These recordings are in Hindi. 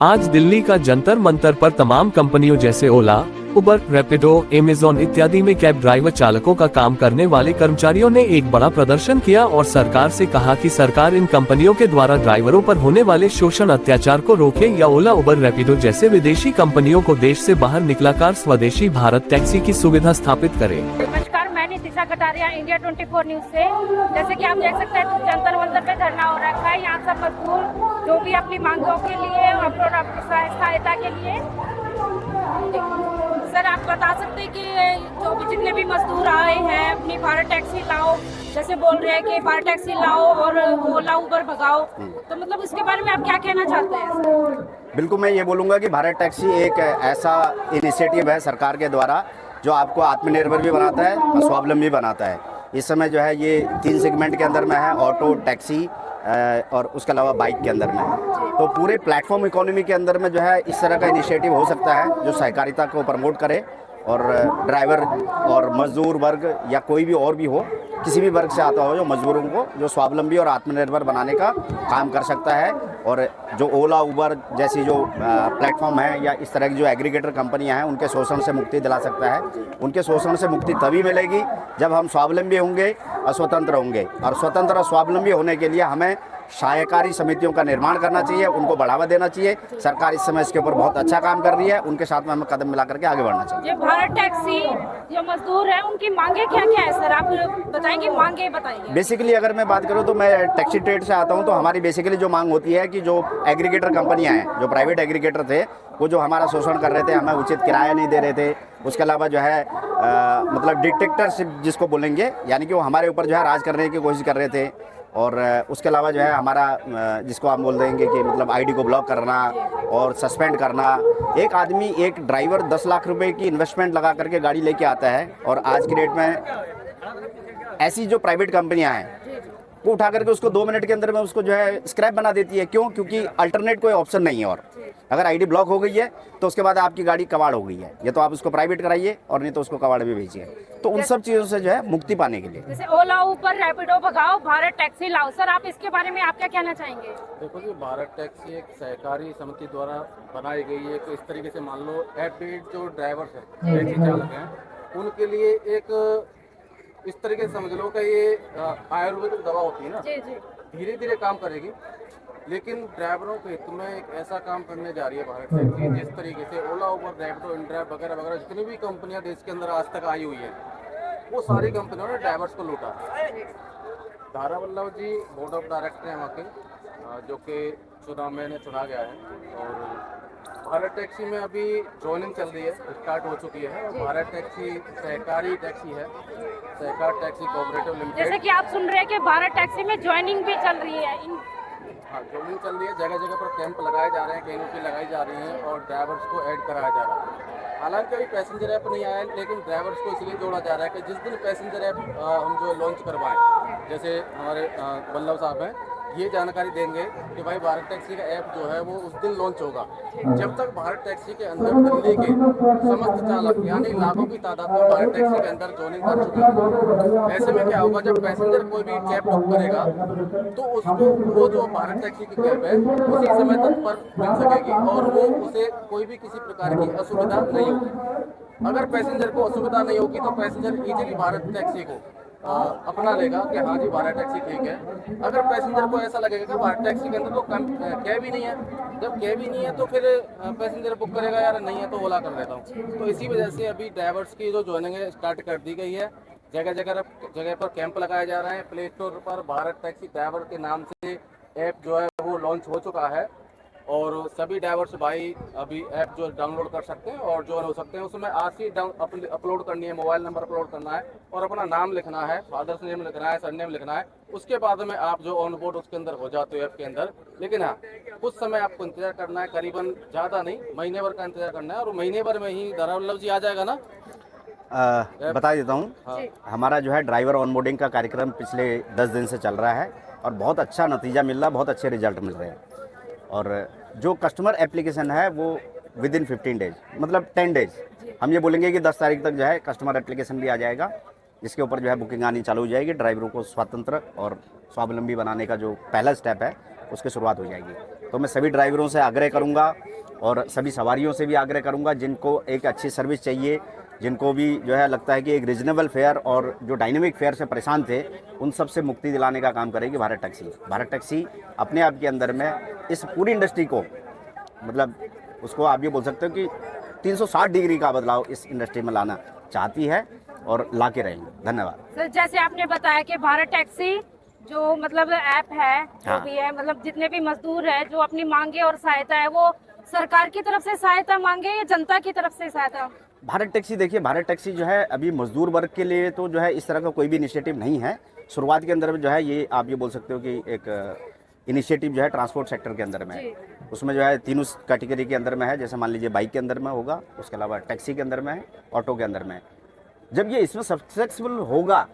आज दिल्ली का जंतर मंतर पर तमाम कंपनियों जैसे ओला, उबर, रैपिडो, अमेज़न इत्यादि में कैब ड्राइवर चालकों का काम करने वाले कर्मचारियों ने एक बड़ा प्रदर्शन किया और सरकार से कहा कि सरकार इन कंपनियों के द्वारा ड्राइवरों पर होने वाले शोषण अत्याचार को रोके या ओला, उबर, रैपिडो जैसे विदेशी कंपनियों को देश से बाहर निकलाकर स्वदेशी भारत टैक्सी की सुविधा स्थापित करे। नमस्कार, मैं नितिशा कटारिया, इंडिया 24 न्यूज से। जैसे कि आप देख सकते हैं जंतर मंतर पे धरना हो रखा है। यहाँ सब मजदूर जो भी अपनी मांगों के लिए और सहायता के लिए, सर आप बता सकते हैं कि जो भी जितने भी मजदूर आए हैं अपनी भारत टैक्सी लाओ, जैसे बोल रहे हैं कि भारत टैक्सी लाओ और ओला उबर भगाओ, तो मतलब उसके बारे में आप क्या कहना चाहते हैं? बिल्कुल, मैं ये बोलूँगा कि भारत टैक्सी एक ऐसा इनिशिएटिव है सरकार के द्वारा जो आपको आत्मनिर्भर भी बनाता है और स्वावलंबी बनाता है। इस समय जो है ये 3 सेगमेंट के अंदर में है, ऑटो, टैक्सी और उसके अलावा बाइक के अंदर में है। तो पूरे प्लेटफॉर्म इकोनॉमी के अंदर में जो है इस तरह का इनिशिएटिव हो सकता है जो सहकारिता को प्रमोट करे और ड्राइवर और मजदूर वर्ग या कोई भी और भी हो, किसी भी वर्ग से आता हो, जो मजदूरों को जो स्वावलंबी और आत्मनिर्भर बनाने का काम कर सकता है। और जो ओला, उबर जैसी जो प्लेटफॉर्म है या इस तरह की जो एग्रीगेटर कंपनियां हैं उनके शोषण से मुक्ति दिला सकता है। उनके शोषण से मुक्ति तभी मिलेगी जब हम स्वावलंबी होंगे और स्वतंत्र होंगे। और स्वतंत्र और स्वावलंबी होने के लिए हमें सहायकारी समितियों का निर्माण करना चाहिए, उनको बढ़ावा देना चाहिए। सरकार इस समय इसके ऊपर बहुत अच्छा काम कर रही है, उनके साथ में हमें कदम मिला करके आगे बढ़ना चाहिए। ये भारत टैक्सी जो मजदूर है उनकी मांगे क्या क्या है सर, आप बताएंगे? मांगे बताइए। बेसिकली अगर मैं बात करूं तो मैं टैक्सी ट्रेड से आता हूं, तो हमारी बेसिकली जो मांग होती है कि जो एग्रीगेटर कंपनियां हैं, जो प्राइवेट एग्रीगेटर थे, वो जो हमारा शोषण कर रहे थे, हमें उचित किराया नहीं दे रहे थे। उसके अलावा जो है मतलब डिक्टेटरशिप जिसको बोलेंगे, यानी कि वो हमारे ऊपर जो है राज करने की कोशिश कर रहे थे। और उसके अलावा जो है हमारा जिसको हम बोल देंगे कि मतलब आईडी को ब्लॉक करना और सस्पेंड करना। एक आदमी, एक ड्राइवर 10 लाख रुपए की इन्वेस्टमेंट लगा करके गाड़ी लेके आता है और आज की डेट में ऐसी जो प्राइवेट कंपनियां हैं वो उठा करके उसको 2 मिनट के अंदर में उसको जो है स्क्रैप बना देती है। क्यों? क्योंकि अल्टरनेट कोई ऑप्शन नहीं है। और अगर आईडी ब्लॉक हो गई है तो उसके बाद आपकी गाड़ी कबाड़ हो गई है, या तो आप उसको प्राइवेट कराइए और नहीं तो उसको कबाड़ भी भेजिए। तो उन सब चीज़ों से जो है मुक्ति पाने के लिए जैसे ओला, उबर, रैपिडो भगाओ, भारत टैक्सी लाओ, सर आप इसके बारे में आप क्या कहना चाहेंगे? देखो जी, भारत टैक्सी एक सहकारी समिति द्वारा बनाई गई है। तो इस तरीके से मान लो एफ जो ड्राइवर्स हैं, टैक्सी चालक हैं, उनके लिए एक इस तरीके से समझ लो कि ये आयुर्वेदिक दवा होती है ना, धीरे धीरे काम करेगी, लेकिन ड्राइवरों के हित में एक ऐसा काम करने जा रही है भारत टैक्सी। जिस तरीके से ओला, उबर, रैपिडो, इंड्राइव वगैरह वगैरह जितनी भी कंपनियां देश के अंदर आज तक आई हुई है, वो सारी कंपनियों ने ड्राइवर्स को लूटा। धारा वल्लभ जी बोर्ड ऑफ डायरेक्टर हैं वहाँ के, जो कि चुना गया है। और भारत टैक्सी में अभी ज्वाइनिंग चल रही है, स्टार्ट हो चुकी है। और भारत टैक्सी सहकारी टैक्सी है, सहकार टैक्सी कोऑपरेटिव लिमिटेड। जैसे कि आप सुन रहे हैं कि भारत टैक्सी में ज्वाइनिंग भी चल रही है। हाँ, ज्वाइनिंग चल रही है, जगह जगह पर कैंप लगाए जा रहे हैं, कैनोपी लगाई जा रही है और ड्राइवर्स को ऐड कराया जा रहा है। हालांकि अभी पैसेंजर ऐप नहीं आया है, लेकिन ड्राइवर्स को इसलिए जोड़ा जा रहा है कि जिस दिन पैसेंजर ऐप हम जो लॉन्च करवाएं, जैसे हमारे वल्लभ साहब हैं, ये जानकारी देंगे कि भाई भारत टैक्सी का ऐप जो है वो उस दिन लॉन्च होगा। जब तक भारत टैक्सी के अंदर दिल्ली के समस्त चालक यानी लाखों की तादाद में भारत टैक्सी के अंदर ज्वाइनिंग कर चुके हैं, ऐसे में क्या होगा, जब पैसेंजर कोई भी कैब बुक करेगा तो उसको वो जो भारत टैक्सी की कैब है उसी समय तक पर मिल सकेगी और वो उसे कोई भी किसी प्रकार की असुविधा नहीं होगी। अगर पैसेंजर को असुविधा नहीं होगी तो पैसेंजर इजीली भारत टैक्सी को अपना लेगा कि हाँ जी भारत टैक्सी ठीक है। अगर पैसेंजर को ऐसा लगेगा कि भारत टैक्सी के अंदर तो कैब ही नहीं है, जब कैब ही नहीं है तो फिर पैसेंजर बुक करेगा, यार नहीं है तो ओला कर लेता हूँ। तो इसी वजह से अभी ड्राइवर्स की जो ज्वाइनिंग है स्टार्ट कर दी गई है। जगह जगह पर कैंप लगाए जा रहे हैं। प्ले स्टोर पर भारत टैक्सी ड्राइवर के नाम से ऐप जो है वो लॉन्च हो चुका है और सभी ड्राइवर्स भाई अभी ऐप जो डाउनलोड कर सकते हैं और ज्वाइन हो सकते हैं। उसमें आज ही अपलोड करनी है, मोबाइल नंबर अपलोड करना है और अपना नाम लिखना है, फादर्स नेम लिखना है, सरनेम लिखना है। उसके बाद में आप जो ऑन बोर्ड उसके अंदर हो जाते हो ऐप के अंदर। लेकिन हाँ, कुछ समय आपको इंतजार करना है, करीबन ज़्यादा नहीं, महीने भर का इंतजार करना है और महीने भर में ही धारा वल्लभ जी आ जाएगा ना। बता देता हूँ, हमारा जो है ड्राइवर ऑनबोर्डिंग का कार्यक्रम पिछले 10 दिन से चल रहा है और बहुत अच्छा नतीजा मिल रहा है, बहुत अच्छे रिजल्ट मिल रहे हैं। और जो कस्टमर एप्लीकेशन है वो विद इन 15 डेज, मतलब 10 डेज, हम ये बोलेंगे कि 10 तारीख तक जो है कस्टमर एप्लीकेशन भी आ जाएगा, जिसके ऊपर जो है बुकिंग आनी चालू हो जाएगी। ड्राइवरों को स्वतंत्र और स्वावलंबी बनाने का जो पहला स्टेप है उसकी शुरुआत हो जाएगी। तो मैं सभी ड्राइवरों से आग्रह करूंगा और सभी सवारियों से भी आग्रह करूंगा जिनको एक अच्छी सर्विस चाहिए, जिनको भी जो है लगता है कि एक रीजनेबल फेयर और जो डायनेमिक फेयर से परेशान थे, उन सब से मुक्ति दिलाने का काम करेगी भारत टैक्सी। भारत टैक्सी अपने आप के अंदर में इस पूरी इंडस्ट्री को, मतलब उसको आप ये बोल सकते हो कि 360 डिग्री का बदलाव इस इंडस्ट्री में लाना चाहती है और ला के रहेंगे। धन्यवाद सर। जैसे आपने बताया कि भारत टैक्सी जो मतलब ऐप है, जो हाँ। भी है, मतलब जितने भी मजदूर है जो अपनी मांगे और सहायता है, वो सरकार की तरफ से सहायता मांगे या जनता की तरफ से सहायता? भारत टैक्सी देखिए, भारत टैक्सी जो है अभी मजदूर वर्ग के लिए तो जो है इस तरह का कोई भी इनिशिएटिव नहीं है। शुरुआत के अंदर में जो है ये आप ये बोल सकते हो कि एक इनिशिएटिव जो है ट्रांसपोर्ट सेक्टर के अंदर में है। उसमें जो है तीनों कैटेगरी के अंदर में है, जैसे मान लीजिए बाइक के अंदर में होगा, उसके अलावा टैक्सी के अंदर में है, ऑटो के अंदर में है। जब ये इसमें सक्सेसफुल होगा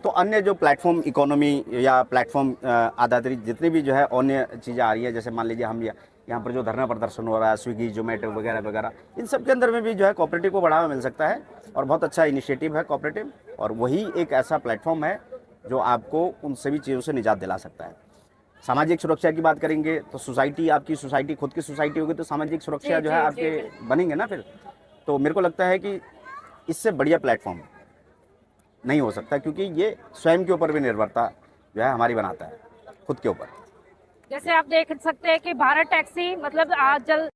तो अन्य जो प्लेटफॉर्म इकोनॉमी या प्लेटफॉर्म आधारित जितनी भी जो है अन्य चीज़ें आ रही है, जैसे मान लीजिए हम यहाँ पर जो धरना प्रदर्शन हो रहा है, स्विगी जोमेटो वगैरह वगैरह, इन सब के अंदर में भी जो है कोऑपरेटिव को बढ़ावा मिल सकता है और बहुत अच्छा इनिशिएटिव है कोऑपरेटिव। और वही एक ऐसा प्लेटफॉर्म है जो आपको उन सभी चीज़ों से निजात दिला सकता है। सामाजिक सुरक्षा की बात करेंगे तो सोसाइटी, आपकी सोसाइटी खुद की सोसाइटी होगी तो सामाजिक सुरक्षा जो है आपके बनेंगे ना फिर। तो मेरे को लगता है कि इससे बढ़िया प्लेटफॉर्म नहीं हो सकता, क्योंकि ये स्वयं के ऊपर भी निर्भरता जो है हमारी बनाता है, खुद के ऊपर। जैसे आप देख सकते हैं कि भारत टैक्सी मतलब आज जल